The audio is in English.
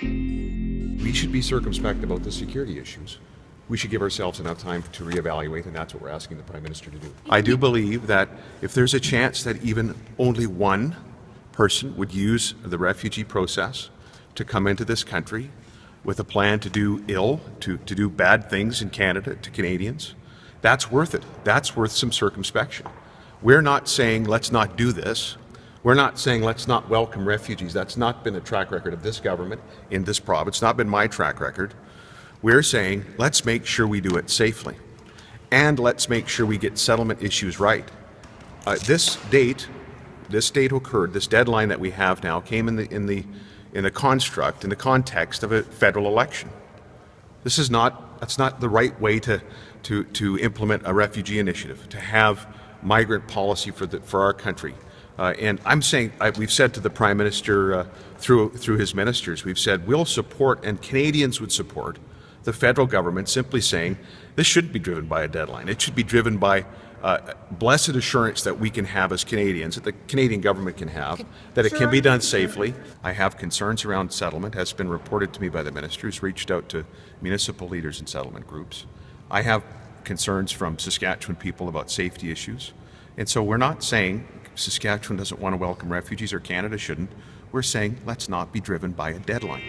We should be circumspect about the security issues. We should give ourselves enough time to reevaluate, and that's what we're asking the Prime Minister to do. I do believe that if there's a chance that even only one person would use the refugee process to come into this country with a plan to do ill, to do bad things in Canada to Canadians, that's worth it. That's worth some circumspection. We're not saying let's not do this. We're not saying let's not welcome refugees. That's not been a track record of this government in this province. It's not been my track record. We're saying let's make sure we do it safely, and let's make sure we get settlement issues right. This date occurred. This deadline that we have now came in the construct, in the context of a federal election. That's not the right way to implement a refugee initiative, to have migrant policy for our country. And I'm saying, we've said to the Prime Minister through his ministers, we've said we'll support, and Canadians would support, the federal government simply saying this shouldn't be driven by a deadline. It should be driven by blessed assurance that we can have as Canadians, that the Canadian government can have, that it can be done safely. I have concerns around settlement, has been reported to me by the ministers, reached out to municipal leaders and settlement groups. I have concerns from Saskatchewan people about safety issues. And so we're not saying Saskatchewan doesn't want to welcome refugees or Canada shouldn't. We're saying let's not be driven by a deadline.